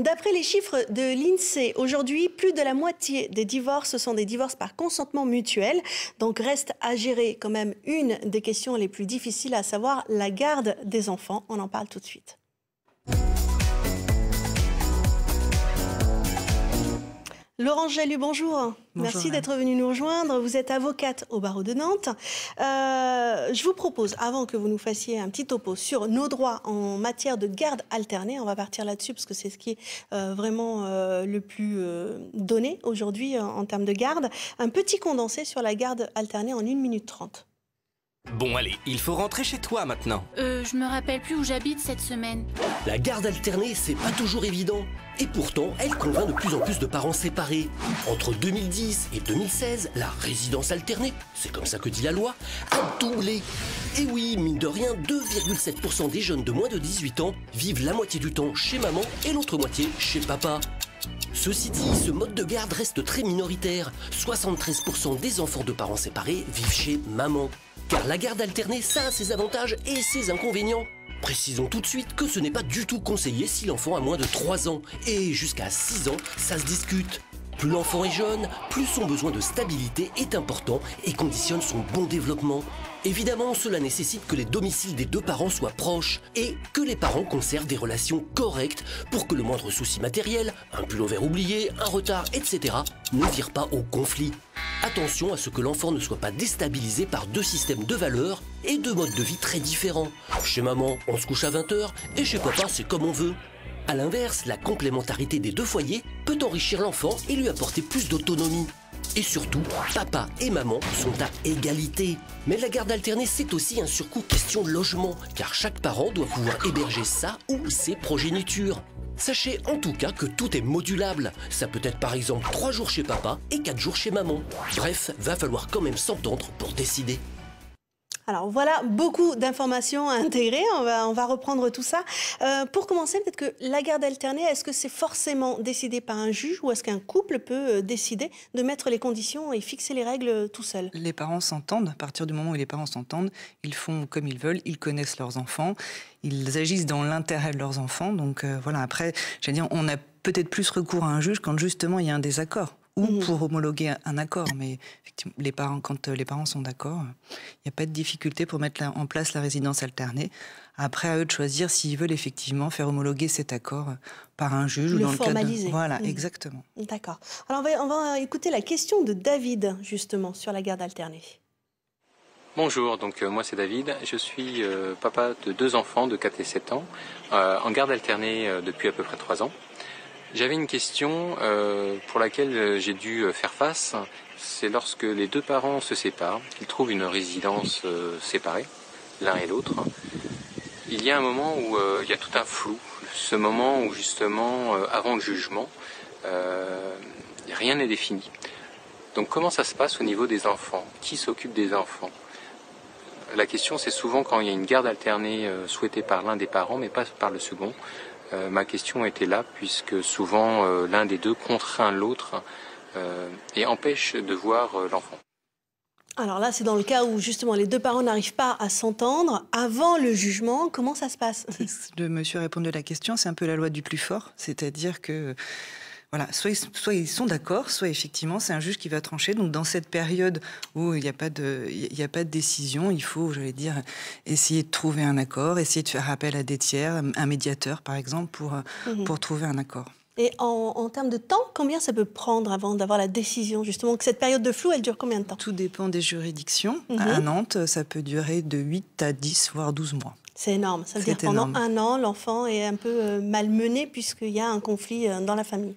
D'après les chiffres de l'INSEE, aujourd'hui, plus de la moitié des divorces sont des divorces par consentement mutuel. Donc reste à gérer quand même une des questions les plus difficiles, à savoir la garde des enfants. On en parle tout de suite. Laurence Jalus, bonjour. Bonjour. Merci d'être venue nous rejoindre. Vous êtes avocate au barreau de Nantes. Je vous propose, avant que vous nous fassiez un petit topo sur nos droits en matière de garde alternée, on va partir là-dessus parce que c'est ce qui est vraiment le plus donné aujourd'hui en termes de garde, un petit condensé sur la garde alternée en 1 minute 30. Bon allez, il faut rentrer chez toi maintenant. Je me rappelle plus où j'habite cette semaine. La garde alternée, c'est pas toujours évident. Et pourtant, elle convainc de plus en plus de parents séparés. Entre 2010 et 2016, la résidence alternée, c'est comme ça que dit la loi, a doublé. Et oui, mine de rien, 2,7% des jeunes de moins de 18 ans vivent la moitié du temps chez maman et l'autre moitié chez papa. Ceci dit, ce mode de garde reste très minoritaire. 73% des enfants de parents séparés vivent chez maman. Car la garde alternée, ça a ses avantages et ses inconvénients. Précisons tout de suite que ce n'est pas du tout conseillé si l'enfant a moins de 3 ans. Et jusqu'à 6 ans, ça se discute. Plus l'enfant est jeune, plus son besoin de stabilité est important et conditionne son bon développement. Évidemment, cela nécessite que les domiciles des deux parents soient proches et que les parents conservent des relations correctes pour que le moindre souci matériel, un pullover oublié, un retard, etc. ne vire pas au conflit. Attention à ce que l'enfant ne soit pas déstabilisé par deux systèmes de valeurs et deux modes de vie très différents. Chez maman, on se couche à 20h et chez papa, c'est comme on veut. A l'inverse, la complémentarité des deux foyers peut enrichir l'enfant et lui apporter plus d'autonomie. Et surtout, papa et maman sont à égalité. Mais la garde alternée, c'est aussi un surcoût question de logement, car chaque parent doit pouvoir héberger sa ou ses progénitures. Sachez en tout cas que tout est modulable. Ça peut être par exemple 3 jours chez papa et 4 jours chez maman. Bref, va falloir quand même s'entendre pour décider. Alors voilà, beaucoup d'informations à intégrer, on va reprendre tout ça. Pour commencer, peut-être que la garde alternée, est-ce que c'est forcément décidé par un juge ou est-ce qu'un couple peut décider de mettre les conditions et fixer les règles tout seul? Les parents s'entendent, à partir du moment où les parents s'entendent, ils font comme ils veulent, ils connaissent leurs enfants, ils agissent dans l'intérêt de leurs enfants. Donc voilà, après, j'allais dire, on a peut-être plus recours à un juge quand justement il y a un désaccord. Ou pour homologuer un accord. Mais effectivement, quand les parents sont d'accord, il n'y a pas de difficulté pour mettre en place la résidence alternée. Après, à eux de choisir s'ils veulent effectivement faire homologuer cet accord par un juge. Le ou dans formaliser. Le cadre Voilà, exactement. D'accord. Alors, on va écouter la question de David, justement, sur la garde alternée. Bonjour, donc moi c'est David, je suis papa de 2 enfants de 4 et 7 ans, en garde alternée depuis à peu près 3 ans. J'avais une question pour laquelle j'ai dû faire face. C'est lorsque les deux parents se séparent, qu'ils trouvent une résidence séparée, l'un et l'autre. Il y a un moment où il y a tout un flou. Ce moment où justement, avant le jugement, rien n'est défini. Donc comment ça se passe au niveau des enfants? Qui s'occupe des enfants? La question, c'est souvent quand il y a une garde alternée souhaitée par l'un des parents, mais pas par le second. Ma question était là, puisque souvent l'un des deux contraint l'autre et empêche de voir l'enfant. Alors là, c'est dans le cas où justement les deux parents n'arrivent pas à s'entendre avant le jugement. Comment ça se passe? Le monsieur répond de la question, c'est un peu la loi du plus fort, c'est-à-dire que voilà, soit ils sont d'accord, soit effectivement c'est un juge qui va trancher. Donc dans cette période où il n'y a pas de décision, il faut, j'allais dire, essayer de trouver un accord, essayer de faire appel à des tiers, un médiateur par exemple, pour trouver un accord. Et en termes de temps, combien ça peut prendre avant d'avoir la décision? Justement, que cette période de flou, elle dure combien de temps? Tout dépend des juridictions. À Nantes, ça peut durer de 8 à 10, voire 12 mois. C'est énorme. Ça veut dire pendant un an, l'enfant est un peu malmené puisqu'il y a un conflit dans la famille.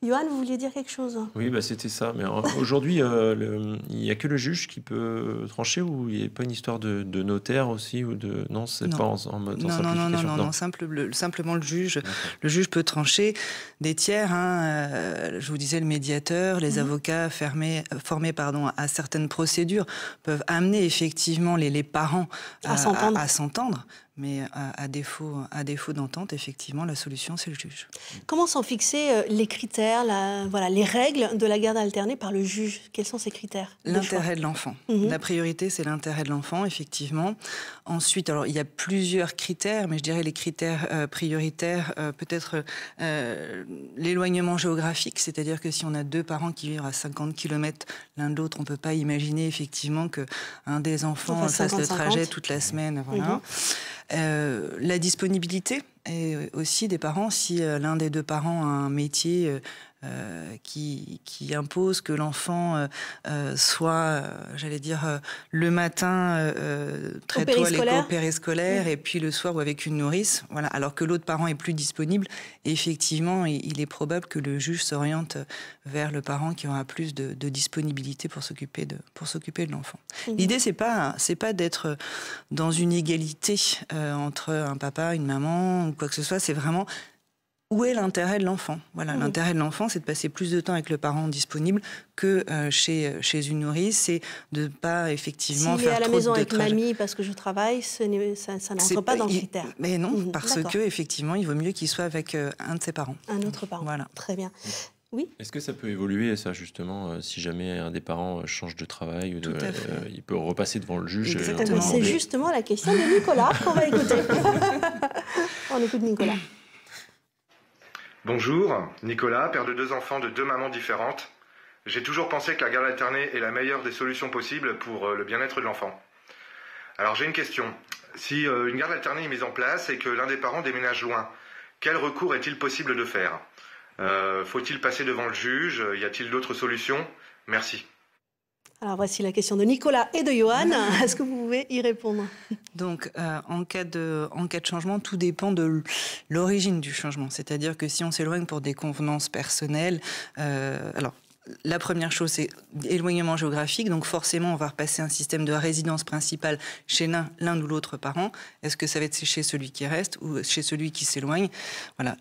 Johan, vous vouliez dire quelque chose? Oui, bah c'était ça. Mais aujourd'hui, il n'y a que le juge qui peut trancher, ou il n'y a pas une histoire de notaire aussi ou de... Non, c'est pas en mode simplification. Non, simplement le juge. Le juge peut trancher. Des tiers, je vous disais, le médiateur, les avocats formés à certaines procédures peuvent amener effectivement les parents à s'entendre. Mais à défaut d'entente, effectivement, la solution, c'est le juge. Comment sont fixés les critères, voilà, les règles de la garde alternée par le juge? Quels sont ces critères? L'intérêt de l'enfant. La priorité, c'est l'intérêt de l'enfant, effectivement. Ensuite, alors, il y a plusieurs critères, mais je dirais les critères prioritaires, peut-être l'éloignement géographique, c'est-à-dire que si on a deux parents qui vivent à 50 km l'un de l'autre, on ne peut pas imaginer, effectivement, qu'un des enfants fasse le trajet toute la semaine. Voilà. La disponibilité et aussi des parents, si l'un des deux parents a un métier qui impose que l'enfant soit, j'allais dire, le matin très tôt à l'école périscolaire et puis le soir ou avec une nourrice, voilà, alors que l'autre parent est plus disponible. Et effectivement, il est probable que le juge s'oriente vers le parent qui aura plus de disponibilité pour s'occuper de l'enfant. L'idée, c'est pas d'être dans une égalité entre un papa, une maman ou quoi que ce soit. C'est vraiment où est l'intérêt de l'enfant. Voilà, l'intérêt de l'enfant, c'est de passer plus de temps avec le parent disponible que chez une nourrice, c'est de ne pas effectivement faire trop de trajets. S'il est à la maison avec mamie parce que je travaille, ça n'entre pas dans le critère. Mais non, parce que effectivement, il vaut mieux qu'il soit avec un de ses parents. Un autre parent. Voilà. Très bien. Oui. Est-ce que ça peut évoluer, ça, justement, si jamais un des parents change de travail, il peut repasser devant le juge? C'est justement la question de Nicolas qu'on va écouter. On écoute Nicolas. Bonjour, Nicolas, père de 2 enfants de 2 mamans différentes. J'ai toujours pensé que la garde alternée est la meilleure des solutions possibles pour le bien-être de l'enfant. Alors j'ai une question. Si une garde alternée est mise en place et que l'un des parents déménage loin, quel recours est-il possible de faire? Faut-il passer devant le juge? Y a-t-il d'autres solutions? Merci. Alors voici la question de Nicolas et de Johan. Est-ce que vous pouvez y répondre? Donc, en cas de changement, tout dépend de l'origine du changement. C'est-à-dire que si on s'éloigne pour des convenances personnelles, alors la première chose, c'est l'éloignement géographique. Donc forcément, on va repasser un système de résidence principale chez l'un ou l'autre parent. Est-ce que ça va être chez celui qui reste ou chez celui qui s'éloigne? Voilà.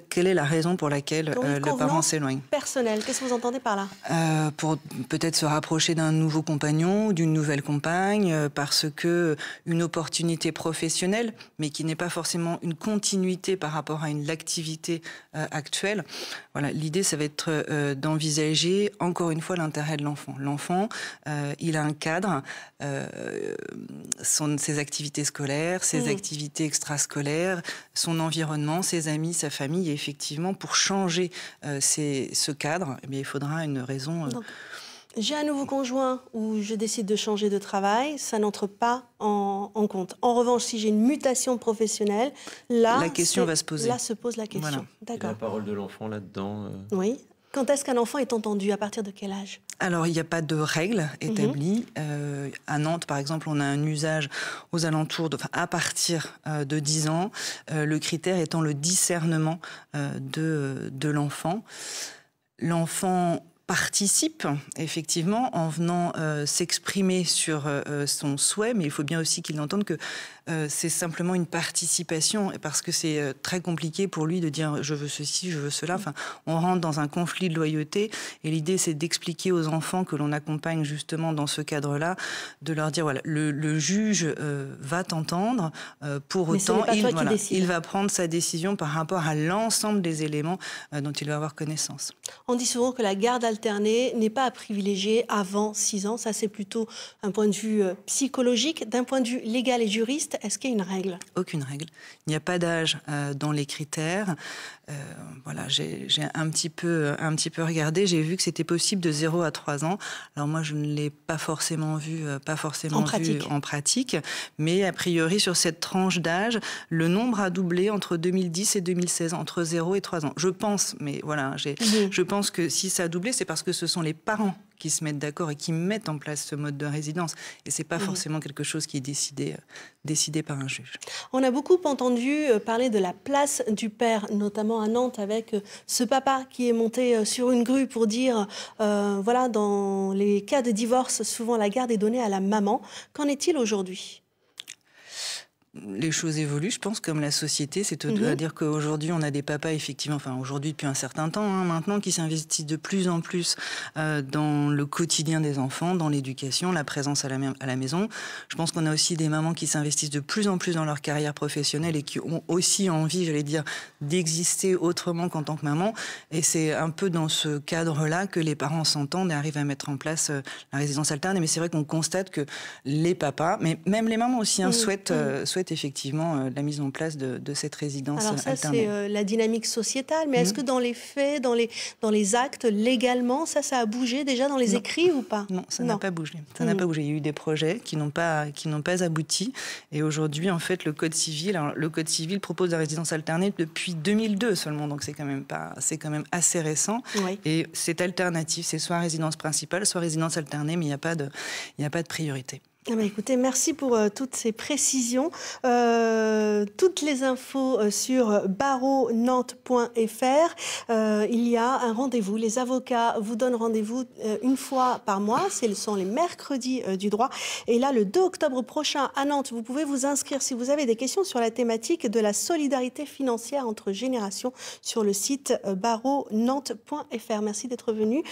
Quelle est la raison pour laquelle le parent s'éloigne? Personnelle, qu'est-ce que vous entendez par là? Pour peut-être se rapprocher d'un nouveau compagnon ou d'une nouvelle compagne, parce que une opportunité professionnelle, mais qui n'est pas forcément une continuité par rapport à l'activité actuelle. Voilà. L'idée, ça va être d'envisager encore une fois l'intérêt de l'enfant. L'enfant, il a un cadre, ses activités scolaires, ses activités extrascolaires, son environnement, ses amis, sa famille. Et effectivement, pour changer ce cadre, eh bien, il faudra une raison. Donc, j'ai un nouveau conjoint ou je décide de changer de travail, ça n'entre pas en compte. En revanche, si j'ai une mutation professionnelle, là, la question va se poser. Là se pose la question. Voilà. D'accord. La parole de l'enfant là-dedans. Oui. Quand est-ce qu'un enfant est entendu? À partir de quel âge? Alors, il n'y a pas de règles établies. À Nantes, par exemple, on a un usage aux alentours, à partir de 10 ans, le critère étant le discernement de l'enfant. L'enfant participe effectivement en venant s'exprimer sur son souhait, mais il faut bien aussi qu'il entende que c'est simplement une participation, parce que c'est très compliqué pour lui de dire je veux ceci, je veux cela. Enfin, on rentre dans un conflit de loyauté, et l'idée c'est d'expliquer aux enfants que l'on accompagne justement dans ce cadre-là, de leur dire voilà, le juge va t'entendre, pour autant il va prendre sa décision par rapport à l'ensemble des éléments dont il va avoir connaissance. On dit souvent que la garde alternée n'est pas à privilégier avant 6 ans, ça c'est plutôt un point de vue psychologique. D'un point de vue légal et juriste, est-ce qu'il y a une règle? Aucune règle. Il n'y a pas d'âge dans les critères. Voilà, j'ai un petit peu regardé. J'ai vu que c'était possible de 0 à 3 ans. Alors moi, je ne l'ai pas forcément vu, en pratique. Mais a priori, sur cette tranche d'âge, le nombre a doublé entre 2010 et 2016, entre 0 et 3 ans. Je pense, mais voilà, je pense que si ça a doublé, c'est parce que ce sont les parents qui se mettent d'accord et qui mettent en place ce mode de résidence. Et ce n'est pas forcément quelque chose qui est décidé par un juge. On a beaucoup entendu parler de la place du père, notamment à Nantes, avec ce papa qui est monté sur une grue pour dire, voilà, dans les cas de divorce, souvent la garde est donnée à la maman. Qu'en est-il aujourd'hui ? les choses évoluent, je pense, comme la société. C'est-à-dire qu'aujourd'hui, on a des papas, effectivement, enfin aujourd'hui depuis un certain temps, maintenant, qui s'investissent de plus en plus dans le quotidien des enfants, dans l'éducation, la présence à la maison. Je pense qu'on a aussi des mamans qui s'investissent de plus en plus dans leur carrière professionnelle et qui ont aussi envie, j'allais dire, d'exister autrement qu'en tant que maman. Et c'est un peu dans ce cadre-là que les parents s'entendent et arrivent à mettre en place la résidence alternée. Mais c'est vrai qu'on constate que les papas, mais même les mamans aussi, souhaitent effectivement la mise en place de cette résidence alternée. Alors ça, c'est la dynamique sociétale, mais est-ce que dans les faits, dans les actes, légalement, ça a bougé déjà dans les écrits ou pas? Non, ça n'a pas bougé. Ça n'a pas bougé. Il y a eu des projets qui n'ont pas abouti. Et aujourd'hui, en fait, le Code civil propose la résidence alternée depuis 2002 seulement, donc c'est quand même assez récent. Oui. Et c'est alternatif, c'est soit résidence principale, soit résidence alternée, mais il n'y a pas de priorité. Ah bah écoutez, merci pour toutes ces précisions. Toutes les infos sur barreaunantes.fr. Il y a un rendez-vous. Les avocats vous donnent rendez-vous une fois par mois. Ce sont les mercredis du droit. Et là, le 2 octobre prochain à Nantes, vous pouvez vous inscrire si vous avez des questions sur la thématique de la solidarité financière entre générations sur le site barreaunantes.fr. Merci d'être venu.